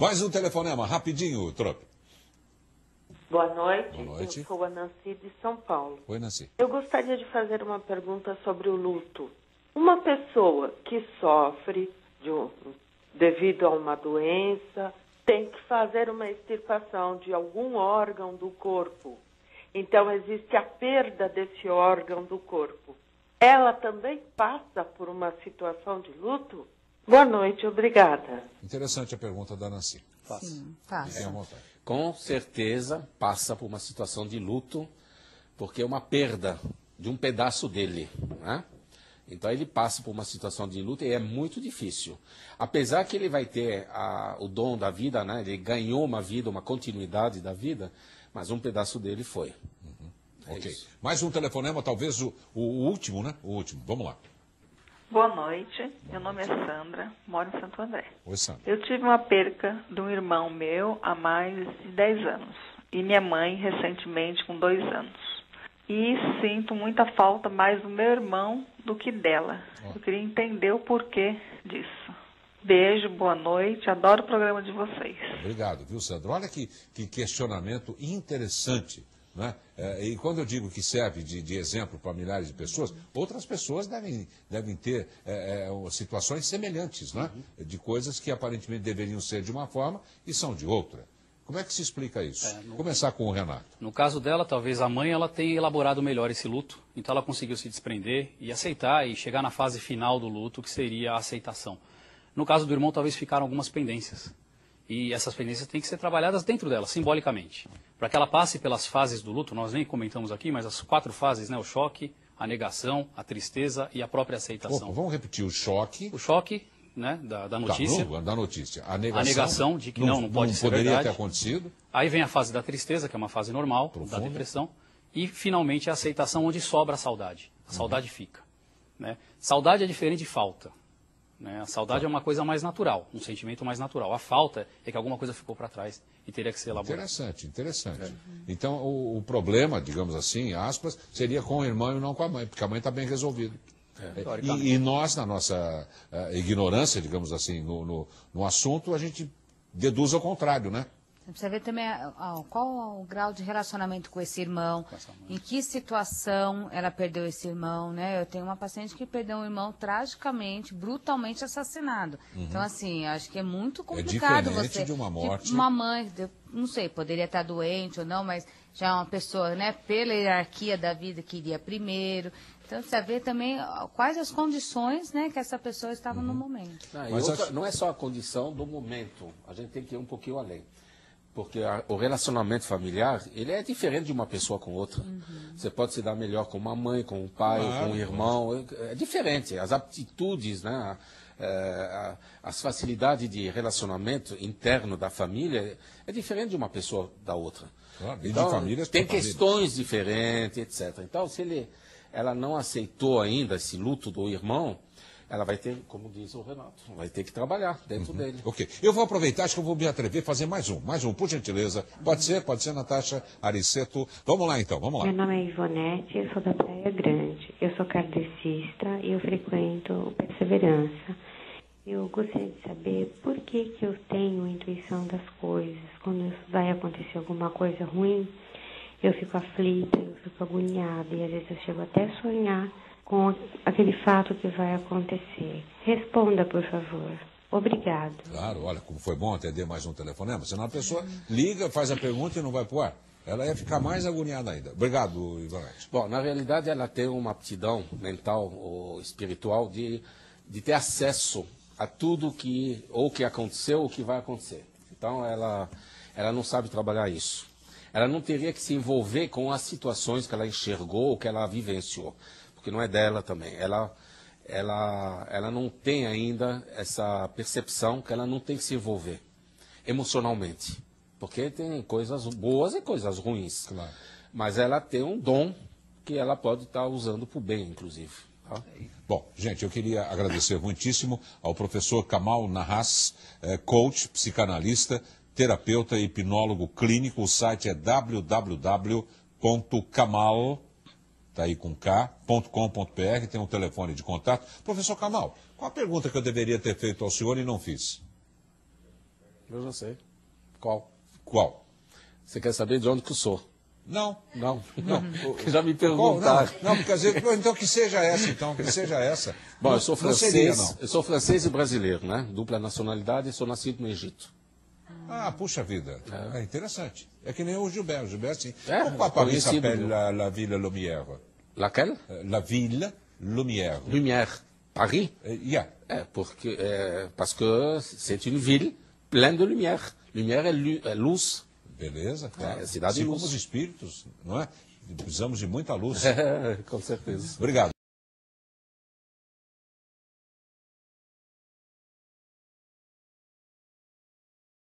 Mais um telefonema, rapidinho, Trope. Boa noite. Boa noite. Eu sou a Nancy de São Paulo. Oi, Nancy. Eu gostaria de fazer uma pergunta sobre o luto. Uma pessoa que sofre devido a uma doença tem que fazer uma extirpação de algum órgão do corpo. Então, existe a perda desse órgão do corpo. Ela também passa por uma situação de luto? Boa noite, obrigada. Interessante a pergunta da Nancy. Sim, passa. Fiquem à vontade. Com certeza passa por uma situação de luto, porque é uma perda de um pedaço dele, né? Então ele passa por uma situação de luto e é muito difícil. Apesar que ele vai ter o dom da vida, né? Ele ganhou uma vida, uma continuidade da vida, mas um pedaço dele foi. Ok. Mais um telefonema, talvez o último, né? O último. Vamos lá. Boa noite, meu nome é Sandra, moro em Santo André. Oi, Sandra. Eu tive uma perca de um irmão meu há mais de 10 anos e minha mãe recentemente com 2 anos. E sinto muita falta mais do meu irmão do que dela. Eu queria entender o porquê disso. Beijo, boa noite, adoro o programa de vocês. Obrigado, viu, Sandra? Olha que questionamento interessante. Né? E quando eu digo que serve de exemplo para milhares de pessoas, outras pessoas devem ter situações semelhantes, né? De coisas que aparentemente deveriam ser de uma forma e são de outra. Como é que se explica isso? Vou começar com o Renato. No caso dela, talvez a mãe ela tenha elaborado melhor esse luto, então ela conseguiu se desprender e aceitar e chegar na fase final do luto, que seria a aceitação. No caso do irmão, talvez ficaram algumas pendências. E essas pendências têm que ser trabalhadas dentro dela, simbolicamente. Para que ela passe pelas fases do luto, nós nem comentamos aqui, mas as 4 fases, né? O choque, a negação, a tristeza e a própria aceitação. Opa, vamos repetir o choque. O choque, né, da notícia. Da notícia. A negação de que não pode ser poderia verdade. ter acontecido. Aí vem a fase da tristeza, que é uma fase normal, Profunda. da depressão. E, finalmente, a aceitação, onde sobra a saudade. A saudade fica. Né? Saudade é diferente de falta. Né? A saudade é uma coisa mais natural, um sentimento mais natural. A falta é que alguma coisa ficou para trás e teria que ser elaborada. Interessante. Então, o problema, digamos assim, aspas, seria com o irmão e não com a mãe, porque a mãe está bem resolvida. E nós, na nossa ignorância, digamos assim, no assunto, a gente deduz ao contrário, né? Você precisa ver também qual o grau de relacionamento com esse irmão, em que situação ela perdeu esse irmão, né? Eu tenho uma paciente que perdeu um irmão tragicamente, brutalmente assassinado. Então, assim, acho que é muito complicado diferente de uma morte. Uma mãe, não sei, poderia estar doente ou não, mas já é uma pessoa, né, pela hierarquia da vida que iria primeiro. Então, precisa ver também quais as condições, né, que essa pessoa estava no momento. Não é só a condição do momento, a gente tem que ir um pouquinho além. Porque o relacionamento familiar, ele é diferente de uma pessoa com outra. Você pode se dar melhor com uma mãe, com um pai, com um irmão. É diferente. As aptitudes, né? As facilidades de relacionamento interno da família é diferente de uma pessoa da outra. Claro, então, de famílias tem questões diferentes, etc. Então, se ela não aceitou ainda esse luto do irmão, ela vai ter, como diz o Renato, vai ter que trabalhar dentro dele. Ok. Eu vou aproveitar, acho que eu vou me atrever a fazer mais um, por gentileza. Pode ser, Natasha Ariceto. Vamos lá, então, vamos lá. Meu nome é Ivonete, eu sou da Praia Grande. Eu sou kardecista e eu frequento o Perseverança. Eu gostaria de saber por que eu tenho intuição das coisas. Quando vai acontecer alguma coisa ruim, eu fico aflita, eu fico agoniada e às vezes eu chego até a sonhar com aquele fato que vai acontecer. Responda, por favor. Obrigado. Claro, olha, como foi bom atender mais um telefonema. Senão a pessoa liga, faz a pergunta e não vai pro ar. Ela ia ficar mais agoniada ainda. Obrigado, Ivonete. Bom, na realidade ela tem uma aptidão mental ou espiritual de ter acesso a tudo que aconteceu ou que vai acontecer. Então ela não sabe trabalhar isso. Ela não teria que se envolver com as situações que ela enxergou ou que ela vivenciou. Porque não é dela também. Ela não tem ainda essa percepção que ela não tem que se envolver emocionalmente. Porque tem coisas boas e coisas ruins. Claro. Mas ela tem um dom que ela pode estar usando para o bem, inclusive. Tá? Bom, gente, eu queria agradecer muitíssimo ao professor Kamal Nahas, coach, psicanalista, terapeuta e hipnólogo clínico. O site é www.kamal.com.br, tem um telefone de contato. Professor Kamal, qual a pergunta que eu deveria ter feito ao senhor e não fiz? Eu já sei. Qual? Qual? Você quer saber de onde que eu sou? Não. Não. Não. Já me perguntaram. Não, porque às vezes, então que seja essa, então, que seja essa. Bom, não, eu sou francês, seria, não. eu sou francês e brasileiro, né? Dupla nacionalidade e sou nascido no Egito. Ah, puxa vida. É interessante. É que nem o Gilberto. Gilberto, sim. É, Pourquoi Paris conhecido. s'appelle la Ville Lumière? Laquelle? La Ville Lumière. Lumière. Paris? Yeah. Parce que c'est une ville pleine de lumière. Lumière é luz. Beleza, claro. É, cidade de assim luz. como os espíritos, não é? Precisamos de muita luz. Com certeza. Obrigado.